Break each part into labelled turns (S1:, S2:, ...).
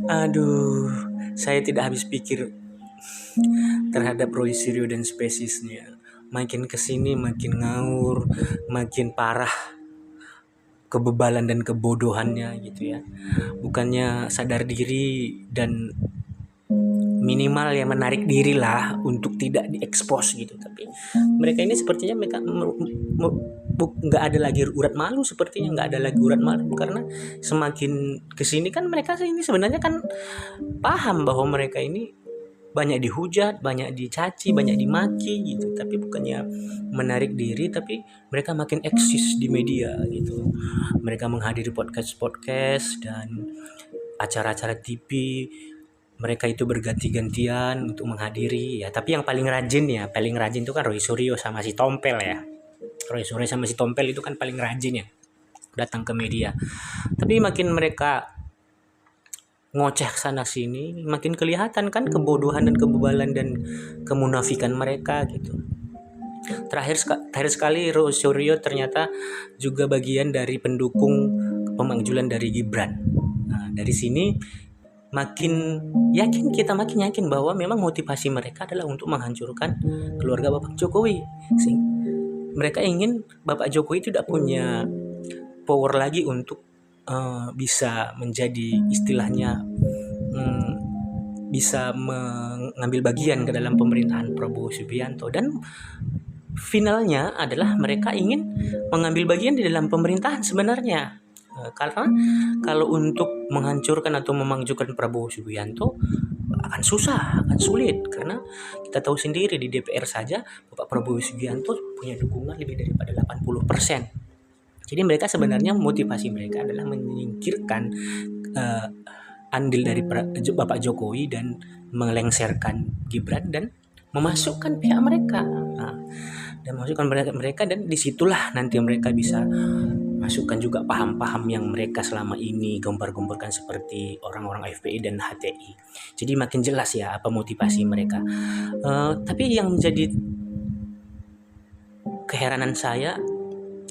S1: Aduh, saya tidak habis pikir terhadap Roy Suryo dan spesiesnya. Makin kesini makin ngawur, makin parah kebebalan dan kebodohannya gitu ya. Bukannya sadar diri dan minimal ya menarik diri lah untuk tidak diekspos gitu, tapi mereka ini sepertinya mereka nggak ada lagi urat malu, sepertinya nggak ada lagi urat malu karena semakin kesini kan mereka ini sebenarnya kan paham bahwa mereka ini banyak dihujat, banyak dicaci, banyak dimaki gitu, tapi bukannya menarik diri, tapi mereka makin eksis di media gitu. Mereka menghadiri podcast dan acara-acara TV, mereka itu berganti-gantian untuk menghadiri ya. Tapi yang paling rajin itu kan Roy Suryo sama si Tompel ya. Roy Suryo sama si Tompel itu kan paling rajin ya datang ke media. Tapi makin mereka ngoceh sana sini, makin kelihatan kan kebodohan dan kebebalan dan kemunafikan mereka gitu. Terakhir sekali Roy Suryo ternyata juga bagian dari pendukung pemanggilan dari Gibran. Nah, dari sini makin yakin bahwa memang motivasi mereka adalah untuk menghancurkan keluarga Bapak Jokowi. Mereka ingin Bapak Jokowi tidak punya power lagi untuk bisa menjadi istilahnya bisa mengambil bagian ke dalam pemerintahan Prabowo Subianto, dan finalnya adalah mereka ingin mengambil bagian di dalam pemerintahan sebenarnya. Karena kalau untuk menghancurkan atau memangjukan Prabowo Subianto akan susah, akan sulit, karena kita tahu sendiri di DPR saja Bapak Prabowo Subianto punya dukungan lebih daripada 80%. Jadi mereka sebenarnya motivasi mereka adalah menyingkirkan andil dari Bapak Jokowi dan melengsarkan Gibran dan memasukkan pihak mereka. Dan memasukkan mereka dan disitulah nanti mereka bisa masukkan juga paham-paham yang mereka selama ini gembar-gemborkan seperti orang-orang FPI dan HTI. Jadi makin jelas ya apa motivasi mereka. Tapi yang menjadi keheranan saya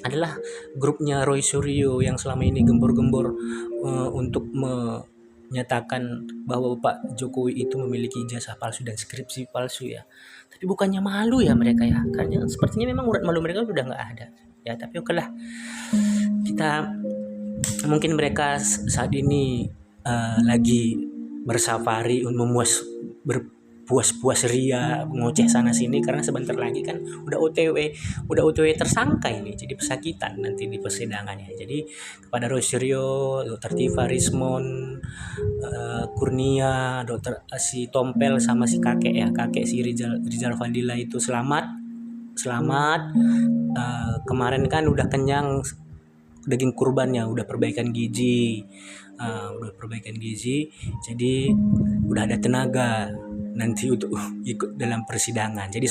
S1: adalah grupnya Roy Suryo yang selama ini gembor-gembor untuk menyatakan bahwa Pak Jokowi itu memiliki ijazah palsu dan skripsi palsu ya. Tapi bukannya malu ya mereka ya, karena sepertinya memang urat malu mereka sudah nggak ada ya. Tapi oke lah, kita mungkin mereka saat ini lagi bersafari untuk berpuas-puas ria ngoceh sana sini, karena sebentar lagi kan udah OTW tersangka ini, jadi pesakitan nanti di persidangannya. Jadi kepada Roy Suryo, Dr. Tifa Rismon, Kurnia, Dr. si Tompel sama si kakek si Rizal Fadila itu selamat. Kemarin kan udah kenyang daging kurbannya, udah perbaikan gizi, jadi udah ada tenaga nanti untuk ikut dalam persidangan. Jadi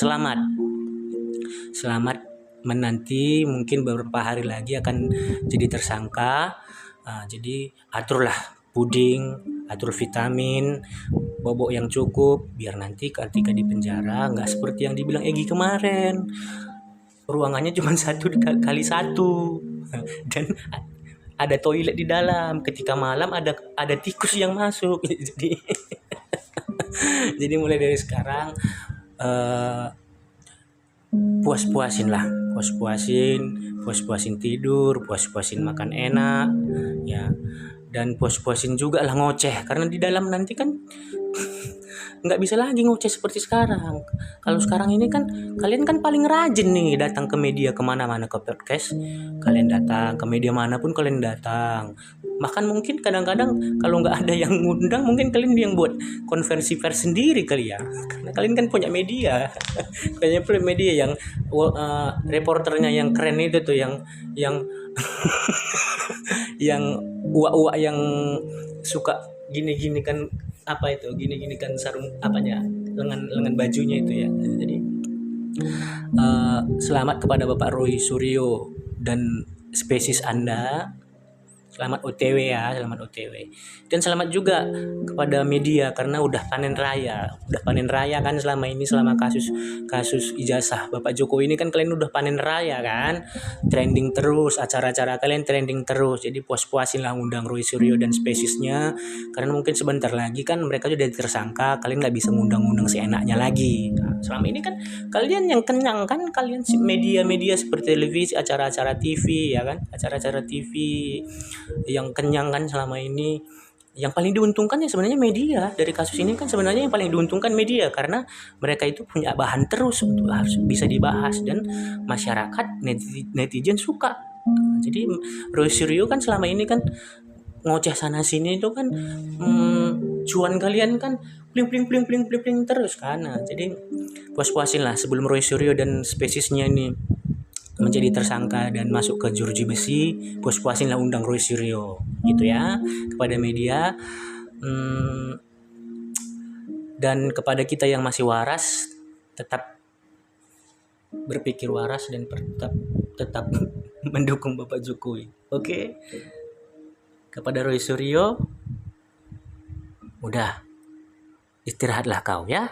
S1: selamat menanti, mungkin beberapa hari lagi akan jadi tersangka. Jadi aturlah puding, atur vitamin, bobok yang cukup, biar nanti ketika di penjara nggak seperti yang dibilang Egi kemarin, ruangannya cuma 1x1 dan ada toilet di dalam, ketika malam ada tikus yang masuk. Jadi mulai dari sekarang puas-puasin tidur, puas-puasin makan enak ya, dan puas-puasin juga lah ngoceh, karena di dalam nanti kan nggak bisa lagi ngoceh seperti sekarang. Kalau sekarang ini kan kalian kan paling rajin nih datang ke media, kemana-mana, ke podcast kalian datang, ke media manapun kalian datang. Bahkan mungkin kadang-kadang kalau nggak ada yang ngundang, mungkin kalian yang buat konversi pers sendiri kali ya, karena kalian kan punya media. Kayaknya punya media yang reporternya yang keren itu tuh, yang yang uak-uak yang suka gini-gini kan, apa itu gini-gini kan sarung apanya, lengan bajunya itu ya. Jadi selamat kepada Bapak Roy Suryo dan spesies Anda. Selamat OTW ya, selamat OTW. Dan selamat juga kepada media karena udah panen raya kan selama ini, selama kasus ijazah Bapak Jokowi ini kan kalian udah panen raya kan, trending terus, acara-acara kalian trending terus. Jadi puas-puasin lah undang Roy Suryo dan spesiesnya, karena mungkin sebentar lagi kan mereka sudah tersangka, kalian nggak bisa ngundang-undang seenaknya lagi. Nah, selama ini kan kalian yang kenyang kan, kalian media-media seperti televisi, acara-acara TV ya kan, acara-acara TV yang kenyang kan selama ini. Yang paling diuntungkan ya sebenarnya media dari kasus ini kan, sebenarnya yang paling diuntungkan media karena mereka itu punya bahan terus untuk harus bisa dibahas dan masyarakat netizen suka. Jadi Roy Suryo kan selama ini kan ngoceh sana sini itu kan, cuan kalian kan pling pling pling pling pling pling terus kan. Nah, jadi puas-puasin lah sebelum Roy Suryo dan spesiesnya ini menjadi tersangka dan masuk ke jeruji besi, puas-puasin lah undang Roy Suryo gitu ya kepada media. Dan kepada kita yang masih waras, tetap berpikir waras dan tetap mendukung Bapak Jokowi. Oke. Kepada Roy Suryo, udah istirahatlah kau ya.